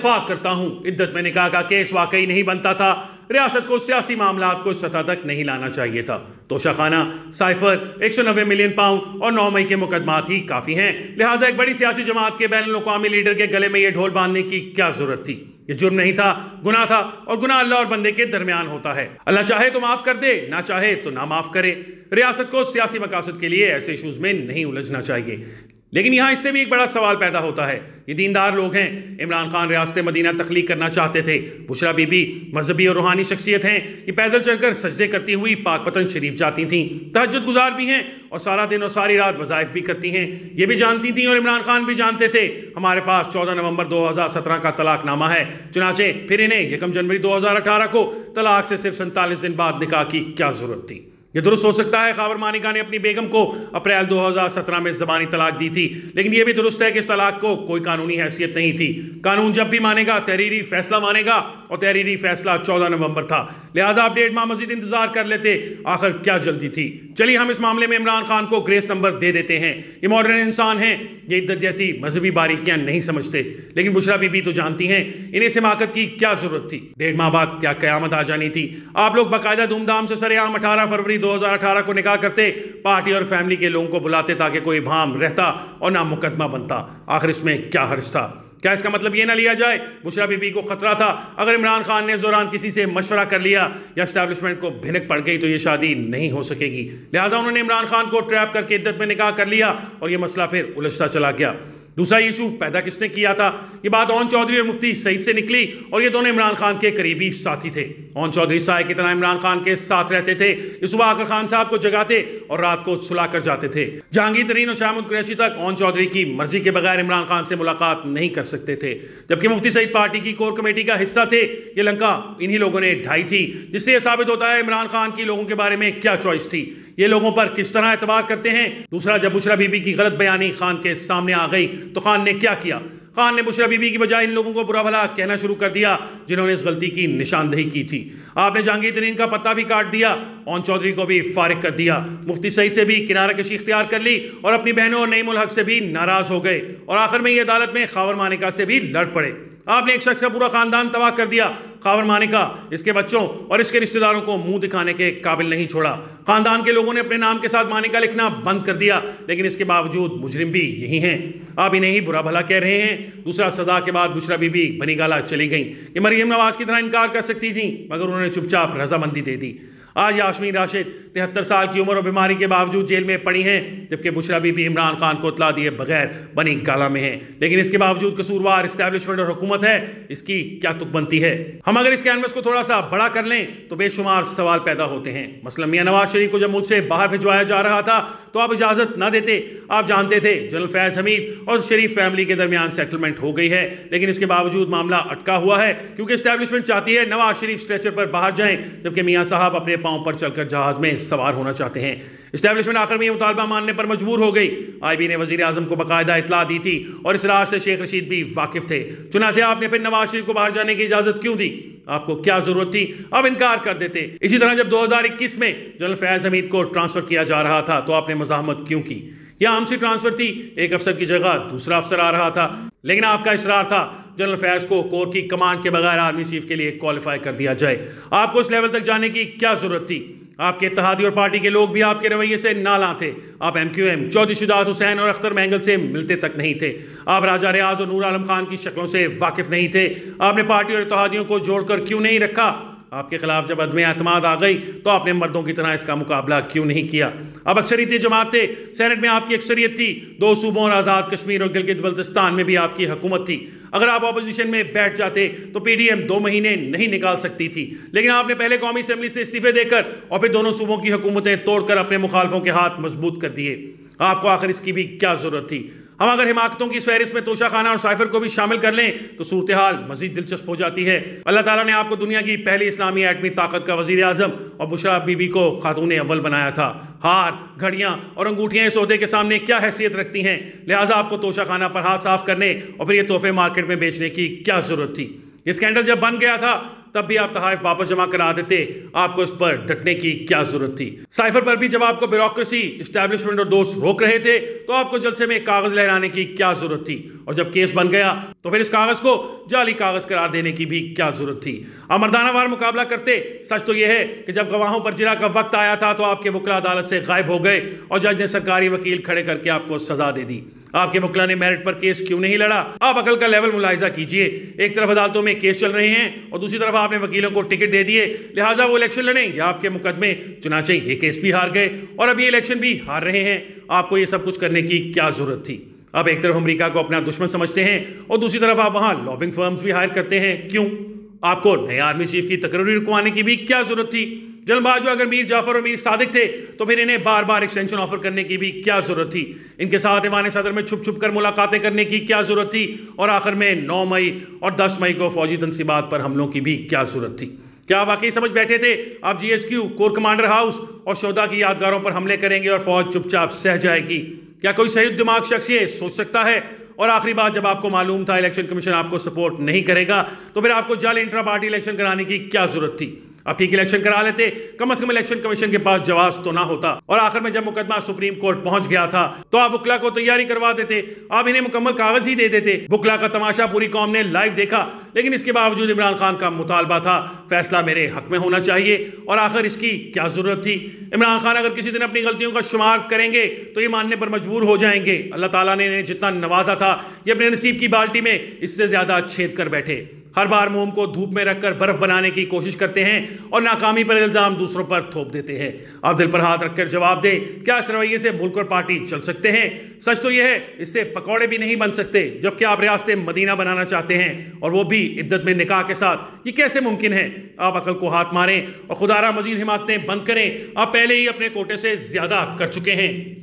इत्तफाक करता हूँ, इद्दत में निकाह का केस वाकई नहीं बनता था। रियासत को सियासी मामलात को इस सतह तक नहीं लाना चाहिए था। तोशाखाना, साइफर, 190 मिलियन पाउंड और 9 मई के मुकदमात ही काफ़ी हैं। लिहाजा एक बड़ी सियासी जमात के बैनुल-अक़वामी लीडर के गले में यह ढोल बांधने की क्या जरूरत थी। ये जुर्म नहीं था, गुनाह था, और गुनाह अल्लाह और बंदे के दरमियान होता है। अल्लाह चाहे तो माफ कर दे, ना चाहे तो ना माफ करे। रियासत को सियासी मकासद के लिए ऐसे इशूज में नहीं उलझना चाहिए। लेकिन यहाँ इससे भी एक बड़ा सवाल पैदा होता है। ये दीनदार लोग हैं। इमरान खान रियासत मदीना तख्लीक करना चाहते थे। बुशरा बीबी मजहबी और रूहानी शख्सियत हैं। ये पैदल चलकर सजदे करती हुई पाक पतन शरीफ जाती थीं, तहज्जुद गुजार भी हैं और सारा दिन और सारी रात वज़ाइफ भी करती हैं। ये भी जानती थीं और इमरान खान भी जानते थे हमारे पास 14 नवंबर 2017 का तलाकनामा है। चुनाचे फिर इन्हें 1 जनवरी 2018 को तलाक से सिर्फ 47 दिन बाद निकाह की क्या जरूरत थी। ये दुरुस्त हो सकता है खावर मानिका ने अपनी बेगम को अप्रैल 2017 में ज़बानी तलाक दी थी, लेकिन यह भी दुरुस्त है कि इस तलाक को कोई कानूनी हैसियत नहीं थी। कानून जब भी मानेगा तहरीरी फैसला मानेगा, और तहरीरी फैसला 14 नवंबर था। लिहाजा आप 1.5 माह मजीद इंतजार कर लेते, आखिर क्या जल्दी थी। चलिए हम इस मामले में इमरान खान को ग्रेस नंबर दे देते हैं। ये मॉडर्न इंसान हैं, ये इद्दत जैसी मजहबी बारीकियां नहीं समझते, लेकिन बुशरा बीबी तो जानती हैं इन्हें इस हिमाकत की क्या जरूरत थी। 1.5 माह बाद क्या कयामत आ जानी थी। आप लोग बाकायदा धूमधाम से सरेआम 18 फरवरी 2018 को निकाह करते, पार्टी और फैमिली के लोगों को बुलाते ताकि कोई भाम रहता और ना मुकदमा बनता। आखिर इसमें क्या हर्ज था। क्या इसका मतलब ये ना लिया जाए बुशरा बीबी को खतरा था अगर इमरान खान ने इस दौरान किसी से मशवरा कर लिया या एस्टैब्लिशमेंट को भिनक पड़ गई तो ये शादी नहीं हो सकेगी। लिहाजा उन्होंने इमरान खान को ट्रैप करके इद्दत में निकाह कर लिया और ये मसला फिर उलझता चला गया। दूसरा इशू पैदा किसने किया था। ये बात ओन चौधरी और मुफ्ती सईद से निकली और ये दोनों इमरान खान के करीबी साथी थे। ओन चौधरी साय की तरह इमरान खान के साथ रहते थे। ये सुबह आकर खान साहब को जगाते और रात को सुला कर जाते थे। जहांगीर तरीन और शाहमुद कुरैशी तक ओन चौधरी की मर्जी के बगैर इमरान खान से मुलाकात नहीं कर सकते थे, जबकि मुफ्ती सईद पार्टी की कोर कमेटी का हिस्सा थे। ये लंका इन्हीं लोगों ने ढाई थी, जिससे यह साबित होता है इमरान खान की लोगों के बारे में क्या चॉइस थी, ये लोगों पर किस तरह एतबार करते हैं। दूसरा, जब बुशरा बीबी की गलत बयानी खान के सामने आ गई तो खान ने क्या किया। खान ने बुशरा बीबी की बजाय इन लोगों को बुरा भला कहना शुरू कर दिया जिन्होंने इस गलती की निशानदेही की थी। आपने जहांगीर तरीन का पत्ता भी काट दिया, ओन चौधरी को भी फारिग कर दिया, मुफ्ती सईद से भी किनारा कशी इख्तियार कर ली और अपनी बहनों और नईमुल हक से भी नाराज हो गए और आखिर में ये अदालत में खावर मानिका से भी लड़ पड़े। आपने एक शख्स का पूरा खानदान तबाह कर दिया। खावर मानिका इसके बच्चों और इसके रिश्तेदारों को मुंह दिखाने के काबिल नहीं छोड़ा। खानदान के लोगों ने अपने नाम के साथ मानिका लिखना बंद कर दिया, लेकिन इसके बावजूद मुजरिम भी यही हैं। आप इन्हें ही बुरा भला कह रहे हैं। दूसरा, सजा के बाद बुशरा बीबी बनी गाला चली गई। ये मरियम नवाज की तरह इनकार कर सकती थी, मगर उन्होंने चुपचाप रजामंदी दे दी। आज यास्मीन राशिद 73 साल की उम्र और बीमारी के बावजूद जेल में पड़ी हैं, जबकि बुशरा बीबी इमरान खान को इतला दिए बगैर बनी गाला में है। लेकिन इसके बावजूद कसूरवार एस्टैब्लिशमेंट और हुकूमत है, इसकी क्या तुक बनती है। हम अगर इस कैनवस को थोड़ा सा बड़ा कर लें तो बेशुमार सवाल पैदा होते हैं। मसलन मियां नवाज शरीफ को जब मुल्क से बाहर भिजवाया जा रहा था तो आप इजाजत ना देते। आप जानते थे जनरल फैज हमीद और शरीफ फैमिली के दरमियान सेटलमेंट हो गई है, लेकिन इसके बावजूद मामला अटका हुआ है क्योंकि एस्टैब्लिशमेंट चाहती है नवाज शरीफ स्ट्रेचर पर बाहर जाएं, जबकि मियां साहब अपने पांव पर चलकर जहाज में सवार होना चाहते हैं। एस्टैब्लिशमेंट आखिर में यह मुतालबा मानने पर मजबूर हो गई। आईबी ने वजीर आजम को बाकायदा इतला दी थी और इस राज से शेख रशीद भी वाकिफ थे। चुनाचे आपने फिर नवाज शरीफ को बाहर जाने की इजाजत क्यों दी। आपको क्या जरूरत थी, अब इनकार कर देते। इसी तरह जब 2021 में जनरल फैज हमीद को ट्रांसफर किया जा रहा था तो आपने मज़ाहमत क्यों की। यह आम सी ट्रांसफर थी, एक अफसर की जगह दूसरा अफसर आ रहा था, लेकिन आपका इसरार था जनरल फैज को कोर की कमांड के बगैर आर्मी चीफ के लिए क्वालिफाई कर दिया जाए। आपको इस लेवल तक जाने की क्या जरूरत थी। आपके इत्तेहादी और पार्टी के लोग भी आपके रवैये से नाला थे। आप MQM चौधरी शुजात हुसैन और अख्तर महंगल से मिलते तक नहीं थे। आप राजा रियाज और नूर आलम खान की शक्लों से वाकिफ नहीं थे। आपने पार्टी और इत्तेहादियों को जोड़कर क्यों नहीं रखा। आपके खिलाफ जब अदम एतमाद आ गई तो आपने मर्दों की तरह इसका मुकाबला क्यों नहीं किया। अब अक्सरियती जमात थे, सेनेट में आपकी अक्सरियत थी, 2 सूबों और आज़ाद कश्मीर और गिलगित बल्तिस्तान में भी आपकी हुकूमत थी। अगर आप अपोजिशन में बैठ जाते तो PDM 2 महीने नहीं निकाल सकती थी, लेकिन आपने पहले कौमी असेंबली से इस्तीफे देकर और फिर दोनों सूबों की हुकूमतें तोड़कर अपने मुखालफों के हाथ मजबूत कर दिए। आपको आखिर इसकी भी क्या जरूरत थी। हम अगर हिमाकतों की फहरिस्त में तोशाखाना और साइफर को भी शामिल कर लें तो सूरत हाल मजीद दिलचस्प हो जाती है। अल्लाह ताला ने आपको दुनिया की पहली इस्लामी एटमी ताकत का वजीर आजम और बुशरा बीबी को खातून अव्वल बनाया था। हार, घड़ियां और अंगूठियां इस ओहदे के सामने क्या हैसियत रखती हैं। लिहाजा आपको तोशाखाना पर हाथ साफ करने और फिर ये तोहफे मार्केट में बेचने की क्या जरूरत थी। ये स्कैंडल जब बन गया था तब भी आप तहाइफ वापस जमा करा देते। आपको इस पर डटने की क्या जरूरत थी? साइफर पर भी जब आपको ब्यूरोक्रेसी, एस्टैब्लिशमेंट और दोस्त रोक रहे थे तो आपको जलसे में कागज लहराने की क्या जरूरत थी? और जब केस बन गया तो फिर इस कागज को जाली कागज करार देने की भी क्या जरूरत थी? आप मर्दानावार मुकाबला करते। सच तो यह है कि जब गवाहों पर जिरा का वक्त आया था तो आपके वकील अदालत से गायब हो गए और जज ने सरकारी वकील खड़े करके आपको सजा दे दी। आपके वकील ने मेरिट पर केस क्यों नहीं लड़ा? आप अकल का लेवल मुलाहिजा कीजिए। एक तरफ अदालतों में केस चल रहे हैं और दूसरी तरफ आपने वकीलों को टिकट दे दिए, लिहाजा वो इलेक्शन लड़ें या आपके मुकदमे, चुनाचे ये केस भी हार गए और अब ये इलेक्शन भी हार रहे हैं। आपको ये सब कुछ करने की क्या जरूरत थी? अब एक तरफ अमेरिका को अपना दुश्मन समझते हैं और दूसरी तरफ आप वहां लॉबिंग फर्म्स भी हायर करते हैं। क्यों? आपको नए आर्मी चीफ की तकरीर रुकवाने की भी क्या जरूरत थी? जल्दबाज अगर मीर जाफर और मीर सादिक थे तो फिर इन्हें बार बार एक्सटेंशन ऑफर करने की भी क्या जरूरत थी? इनके साथ ईवान सदर में छुप छुप कर मुलाकातें करने की क्या जरूरत थी? और आखिर में 9 मई और 10 मई को फौजी तनसीबात पर हमलों की भी क्या जरूरत थी? क्या वाकई समझ बैठे थे आप GHQ, कोर कमांडर हाउस और शोधा की यादगारों पर हमले करेंगे और फौज चुपचाप सह जाएगी? क्या कोई सही दिमाग शख्स ये सोच सकता है? और आखिरी बात, जब आपको मालूम था इलेक्शन कमीशन आपको सपोर्ट नहीं करेगा तो फिर आपको जाली इंट्रा पार्टी इलेक्शन कराने की क्या जरूरत थी? अब ठीक इलेक्शन करा लेते, कम से कम इलेक्शन कमीशन के पास जवाब तो ना होता। और आखिर में जब मुकदमा सुप्रीम कोर्ट पहुंच गया था तो आप वकला को तैयारी करवा देते, आप इन्हें मुकम्मल कागज ही दे देते। वकला का तमाशा पूरी कौम ने लाइव देखा, लेकिन इसके बावजूद इमरान खान का मुतालबा था फैसला मेरे हक में होना चाहिए। और आखिर इसकी क्या जरूरत थी? इमरान खान अगर किसी दिन अपनी गलतियों का शुमार करेंगे तो ये मानने पर मजबूर हो जाएंगे। अल्लाह ताला ने इन्हें जितना नवाजा था ये अपने नसीब की बाल्टी में इससे ज्यादा छेद कर बैठे। हर बार मोम को धूप में रखकर बर्फ बनाने की कोशिश करते हैं और नाकामी पर इल्जाम दूसरों पर थोप देते हैं। आप दिल पर हाथ रखकर जवाब दें, क्या इस रवैये से मुल्क और पार्टी चल सकते हैं? सच तो यह है इससे पकौड़े भी नहीं बन सकते, जबकि आप रियासत मदीना बनाना चाहते हैं और वो भी इद्दत में निकाह के साथ। ये कैसे मुमकिन है? आप अकल को हाथ मारें और खुदारा मजीद हिमाकतें बंद करें। आप पहले ही अपने कोटे से ज्यादा कर चुके हैं।